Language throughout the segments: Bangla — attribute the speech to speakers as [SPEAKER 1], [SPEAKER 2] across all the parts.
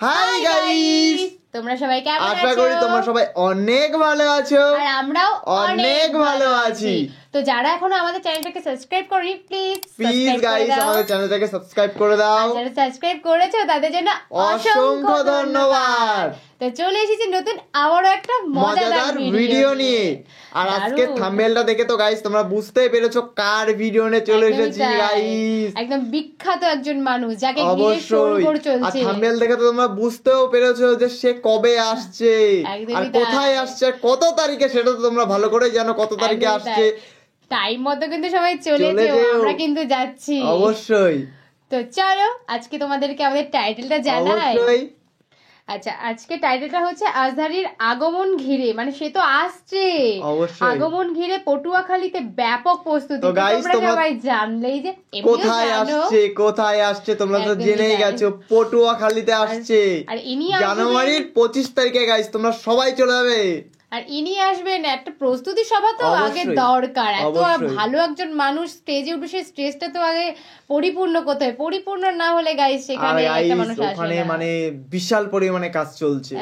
[SPEAKER 1] হাই গাইস,
[SPEAKER 2] তোমরা সবাই কেমন আছো?
[SPEAKER 1] আশা করি তোমরা সবাই অনেক ভালো আছো
[SPEAKER 2] আর আমরাও
[SPEAKER 1] অনেক ভালো আছি।
[SPEAKER 2] তো যারা এখনো আমাদের চ্যানেলটাকে সাবস্ক্রাইব করনি
[SPEAKER 1] প্লিজ গাইস আমাদের চ্যানেলটাকে সাবস্ক্রাইব করে দাও।
[SPEAKER 2] যারা সাবস্ক্রাইব করেছো তাদের জন্য
[SPEAKER 1] অসংখ্য ধন্যবাদ।
[SPEAKER 2] তো চলে এসেছি নতুন আবারও একটা মজাদার ভিডিও নিয়ে।
[SPEAKER 1] আর আজকে থাম্বনেলটা দেখে তো গাইস তোমরা বুঝতেই পেরেছো কার ভিডিও নিয়ে চলে এসেছি গাইস।
[SPEAKER 2] একদম বিখ্যাত একজন মানুষ যাকে ঘিরে শোরগোল চলছে।
[SPEAKER 1] আর থাম্বনেল দেখে তো তোমরা বুঝতেও পেরেছো যে সে কবে আসছে আর কোথায় আসছে, কত তারিখে, সেটা তো তোমরা ভালো করে জানো কত তারিখে আসছে।
[SPEAKER 2] টাইম মতো কিন্তু সবাই চলে যেও, আমরা কিন্তু যাচ্ছি
[SPEAKER 1] অবশ্যই।
[SPEAKER 2] তো চলো আজকে তোমাদেরকে আমাদের টাইটেলটা জানাই। আচ্ছা, আজকে টাইটেলটা হচ্ছে আজহারীর আগমন ঘিরে, মানে সে তো আসছে, আগমন ঘিরে পটুয়াখালীতে ব্যাপক প্রস্তুতি। তোমরা সবাই জানলেই যে
[SPEAKER 1] কোথায় আসছে তোমরা তো জেনেই গেছো, পটুয়াখালীতে আসছে। আর ইনি জানুয়ারির 25 তারিখে গাইস তোমরা সবাই চলে যাবে।
[SPEAKER 2] আর ইনি আসবেন, একটা প্রস্তুতি সভা তো আগে দরকার। এত ভালো একজন মানুষ স্টেজে উঠে সেই স্টেজটা তো আগে পরিপূর্ণ করতে হয়। পরিপূর্ণ না হলে গাইস সেখানে একটা মানুষ আসে না।
[SPEAKER 1] মানে বিশাল পরিমাণে কাজ চলছে,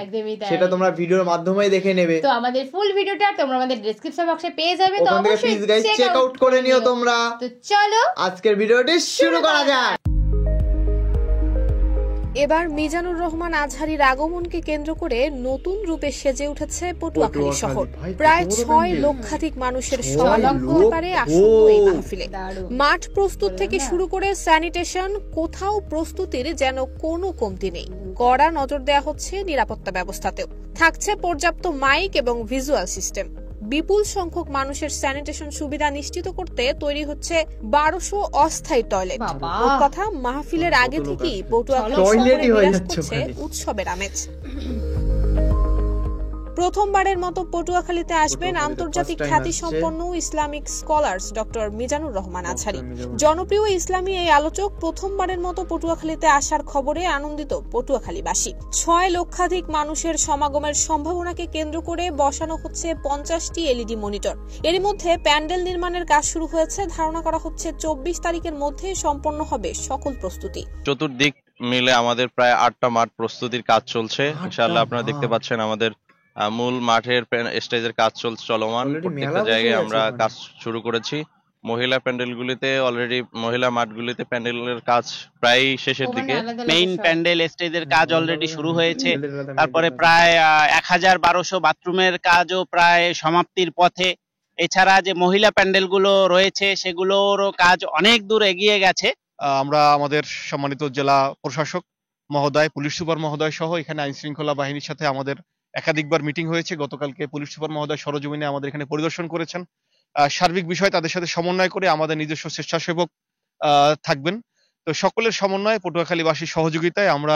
[SPEAKER 1] সেটা তোমরা ভিডিওর মাধ্যমেই দেখে নেবে।
[SPEAKER 2] তো আমাদের ফুল ভিডিওটা তোমরা আমাদের ডেসক্রিপশন বক্সে পেয়ে যাবে, তো অবশ্যই
[SPEAKER 1] প্লিজ গাইস চেক আউট করে নিও তোমরা।
[SPEAKER 2] তো চলো
[SPEAKER 1] আজকের ভিডিওটি শুরু করা যাক।
[SPEAKER 3] এবার মিজানুর রহমান আজহারীর আগমনকে কেন্দ্র করে নতুন রূপে সেজে উঠেছে পটুয়াখালী শহর। প্রায় 6 লক্ষাধিক মানুষের সমাগম হতে পারে আসন্ন এই মাহফিলে। মাঠ প্রস্তুত থেকে শুরু করে স্যানিটেশন, কোথাও প্রস্তুতির যেন কোনো কমতি নেই। কড়া নজর দেওয়া হচ্ছে নিরাপত্তা ব্যবস্থাতেও। থাকছে পর্যাপ্ত মাইক এবং ভিজুয়াল সিস্টেম। বিপুল সংখ্যক মানুষের স্যানিটেশন সুবিধা নিশ্চিত করতে তৈরি হচ্ছে 1200 অস্থায়ী টয়লেট। কথা মাহফিলের আগে থেকেই পটুয়াখালী উৎসবের আমেজ। প্রথমবারের মতো পটুয়াখালীতে আসবেন আন্তর্জাতিক খ্যাতিসম্পন্ন Islamic scholars doctor Mizanur Rahman Azhari. জনপ্রিয় ইসলামী এই আলোচক প্রথমবারের মতো পটুয়াখালীতে আসার খবরে আনন্দিত পটুয়াখালীবাসী। 6 লক্ষাধিক মানুষের সমাগমের সম্ভাবনাকে কেন্দ্র করে বসানো হচ্ছে 50টি এলইডি মনিটর। এরই মধ্যে প্যান্ডেল নির্মাণের কাজ শুরু হয়েছে। ধারণা করা হচ্ছে 24 তারিখের মধ্যে সম্পন্ন হবে সকল প্রস্তুতি।
[SPEAKER 4] চতুর্দিক মিলে আমাদের প্রায় 8টা মাঠ প্রস্তুতির কাজ চলছে। ইনশাআল্লাহ আপনারা দেখতে পাচ্ছেন আমাদের মূল মাঠের স্টেজের কাজ চলমান। প্রত্যেকটা জায়গায় আমরা কাজ শুরু করেছি। মহিলা প্যান্ডেলগুলিতে অলরেডি, মহিলা মাঠগুলিতে প্যান্ডেলের কাজ প্রায় শেষের দিকে।
[SPEAKER 5] মেইন প্যান্ডেল স্টেজের কাজ অলরেডি শুরু হয়েছে। তারপরে প্রায় 1200 বাথরুমের কাজও প্রায় সমাপ্তির পথে। এছাড়া যে মহিলা প্যান্ডেলগুলো রয়েছে সেগুলোরও কাজ অনেক দূর এগিয়ে গেছে।
[SPEAKER 6] আমরা আমাদের সম্মানিত জেলা প্রশাসক মহোদয়, পুলিশ সুপার মহোদয় সহ এখানে আইন শৃঙ্খলা বাহিনীর সাথে আমাদের একাধিকবার মিটিং হয়েছে। গতকালকে পুলিশ সুপার মহোদয় সরজমিনে আমাদের এখানে পরিদর্শন করেছেন। সার্বিক বিষয় তাদের সাথে সমন্বয় করে আমাদের নিজস্ব স্বেচ্ছাসেবক থাকবেন। তো সকলের সমন্বয়ে, পটুয়াখালীবাসীর সহযোগিতায় আমরা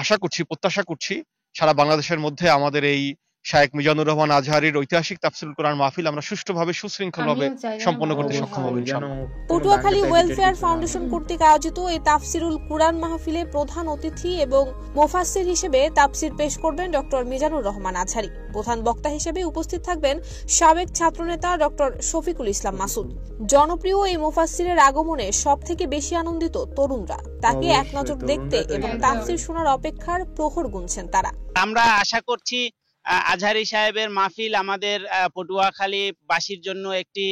[SPEAKER 6] আশা করছি, প্রত্যাশা করছি সারা বাংলাদেশের মধ্যে আমাদের এই শায়েখ মিজানুর রহমান আজহারীর ঐতিহাসিক তাফসীরুল কোরআন মাহফিল আমরা সুষ্ঠুভাবে সুশৃঙ্খলভাবে সম্পন্ন করতে সক্ষম হব ইনশাআল্লাহ।
[SPEAKER 3] পটুয়াখালী ওয়েলফেয়ার ফাউন্ডেশন কর্তৃক আয়োজিত এই তাফসীরুল কুরআন মাহফিলে প্রধান অতিথি এবং মুফাসসির হিসেবে তাফসীর পেশ করবেন ডক্টর মিজানুর রহমান আজহারী। প্রধান বক্তা হিসেবে উপস্থিত থাকবেন সাবেক ছাত্রনেতা ডক্টর শফিকুল ইসলাম মাসুদ। জনপ্রিয় এই মুফাসসিরের আগমনে সবথেকে বেশি আনন্দিত তরুণরা। তাকে এক নজর দেখতে এবং তাফসীর শোনার অপেক্ষার প্রহর গুনছেন তারা।
[SPEAKER 5] আমরা আশা করছি আজহারী সাহেবের মাহফিল আমাদের পটুয়াখালীবাসীর জন্য একটি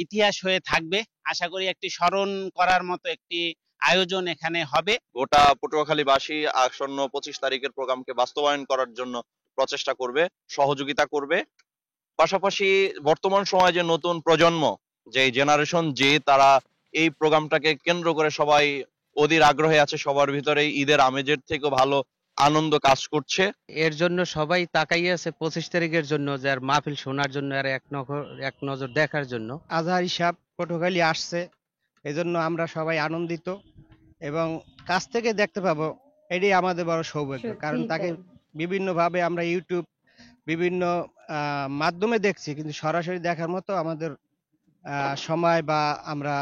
[SPEAKER 5] ইতিহাস হয়ে থাকবে। আশা করি একটি স্মরণ করার মতো একটি আয়োজন এখানে হবে।
[SPEAKER 4] গোটা পটুয়াখালীবাসী আসন্ন 25 তারিখের প্রোগ্রামকে বাস্তবায়ন করার জন্য প্রচেষ্টা করবে, সহযোগিতা করবে। পাশাপাশি বর্তমান সময়ে যে নতুন প্রজন্ম, যে জেনারেশন, যে তারা এই প্রোগ্রামটাকে কেন্দ্র করে সবাই অধীর আগ্রহে আছে। সবার ভিতরে ঈদের আমেজের থেকেও ভালো আনন্দ কাজ করছে।
[SPEAKER 7] এর জন্য সবাই তাকাই আছে 25 তারিখের জন্য, যার মাহফিল শোনার জন্য আর এক নজর দেখার জন্য।
[SPEAKER 8] আজহারী সাহেব পটুয়াখালী আসছে, এজন্য আমরা সবাই আনন্দিত এবং কাছ থেকে দেখতে পাবো, এটাই আমাদের বড় সৌভাগ্য। কারণ তাকে বিভিন্নভাবে আমরা ইউটিউব, বিভিন্ন মাধ্যমে দেখছি, কিন্তু সরাসরি দেখার মতো আমাদের সময় বা আমরা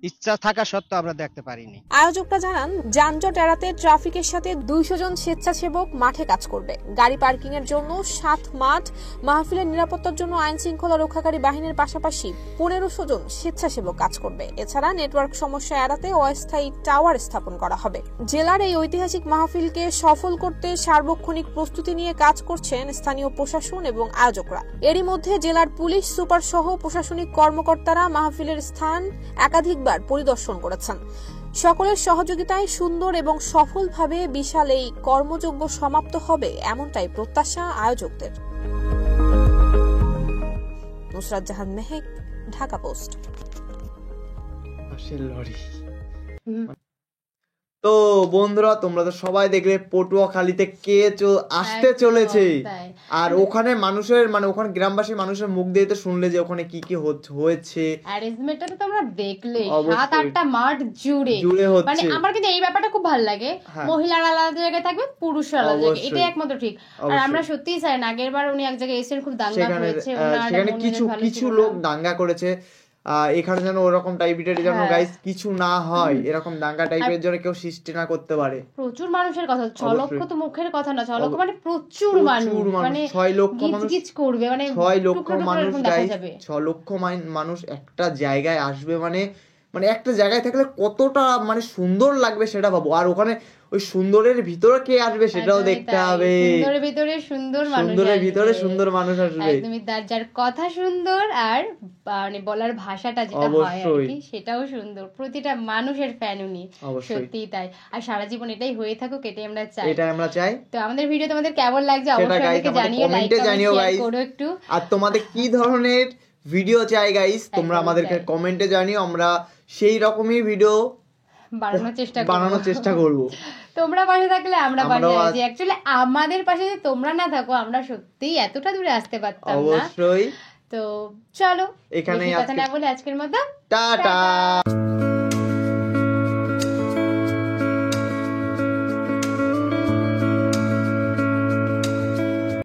[SPEAKER 8] ইচ্ছা থাকা সত্ত্বেও আমরা দেখতে পারিনি।
[SPEAKER 3] আয়োজকরা জানান, যানজট এড়াতে ট্রাফিকের সাথে 200 জন স্বেচ্ছাসেবক মাঠে কাজ করবে। গাড়ি পার্কিং এর জন্য 7 মাঠ, মাহফিলের নিরাপত্তার জন্য আইন শৃঙ্খলা রক্ষাকারী বাহিনীর পাশাপাশি 1500 জন স্বেচ্ছাসেবক কাজ করবে। এছাড়া নেটওয়ার্ক সমস্যা এড়াতে অস্থায়ী টাওয়ার স্থাপন করা হবে। জেলার এই ঐতিহাসিক মাহফিলকে সফল করতে সার্বক্ষণিক প্রস্তুতি নিয়ে কাজ করছেন স্থানীয় প্রশাসন এবং আয়োজকরা। এরই মধ্যে জেলার পুলিশ সুপার সহ প্রশাসনিক কর্মকর্তারা মাহফিলের স্থান একাধিকবার পরিদর্শন করেছেন। সকলের সহযোগিতায় সুন্দর এবং সফলভাবে বিশাল এই কর্মযজ্ঞ সমাপ্ত হবে, এমনটাই প্রত্যাশা আয়োজকদের। নুসরাত জাহান মেহেক, ঢাকা পোস্ট।
[SPEAKER 1] তো বন্ধুরা, তোমরা তো সবাই দেখলে পটুয়াখালীতে কে আসতে চলেছে, আর ওখানে মানুষের মানে ওখানে গ্রামবাসী মানুষের মুখ দিয়ে তো শুনলে যে ওখানে কি কি হয়েছে,
[SPEAKER 2] অ্যারেঞ্জমেন্টটা তো তোমরা দেখলে 7-8টা মাঠ জুড়ে হচ্ছে। মানে আমার কিন্তু এই ব্যাপারটা খুব ভালো লাগে, মহিলারা আলাদা জায়গায় থাকবে, পুরুষরা আলাদা জায়গায়, এটা একমাত্র ঠিক। আর আমরা সত্যিই চাই না, আগের বার উনি এক জায়গায় এসে খুব দাঙ্গা হয়েছে,
[SPEAKER 1] সেখানে কিছু লোক দাঙ্গা করেছে, এখানে যেন ওরকম টাইপের যেন গাইস কিছু না হয়, এরকম দাঙ্গা টাইপের যেন কেউ সৃষ্টি না করতে পারে।
[SPEAKER 2] প্রচুর মানুষের কথা, 6 লক্ষ তো মুখের কথা না, 6 লক্ষ মানে প্রচুর মানুষ, মানে
[SPEAKER 1] 6 লক্ষ মানুষ
[SPEAKER 2] করবে, মানে
[SPEAKER 1] 6 লক্ষ মানুষ গাইস, 6 লক্ষ মানুষ একটা জায়গায় আসবে, মানে একটা জায়গায় থাকলে কতটা মানে সুন্দর লাগবে সেটা ভাবো। আর ওখানে ওই সুন্দরের ভিতরে কে আসবে সেটাও দেখতে হবে।
[SPEAKER 2] সুন্দরের ভিতরে
[SPEAKER 1] সুন্দর মানুষ আসবে,
[SPEAKER 2] একদমই যার কথা সুন্দর আর মানে বলার ভাষাটা যেটা হয় আর কি সেটাও সুন্দর, প্রতিটা মানুষের ফ্যান উনি, সত্যিই তাই। আর সারা জীবন এটাই হয়ে থাকুক, এটাই আমরা চাই। তো আমাদের ভিডিও তোমাদের কেমন লাগছে অবশ্যই আমাদেরকে জানিও, লাইক কমেন্ট করো একটু।
[SPEAKER 1] আর তোমাদের কি ধরনের ভিডিও চাই গাইস তোমরা আমাদেরকে কমেন্টে জানিও, আমরা সেই রকমই ভিডিও বানানোর চেষ্টা করব।
[SPEAKER 2] তোমরা পাশে থাকলে আমরা পাশে আছি। অ্যাকচুয়ালি আমাদের পাশে যদি তোমরা না থাকো আমরা সত্যিই এতটা দূরে আসতে পারতাম না।
[SPEAKER 1] অবশ্যই।
[SPEAKER 2] তো চলো
[SPEAKER 1] এখানেই
[SPEAKER 2] কথা না বলে আজকের মতো
[SPEAKER 1] টাটা।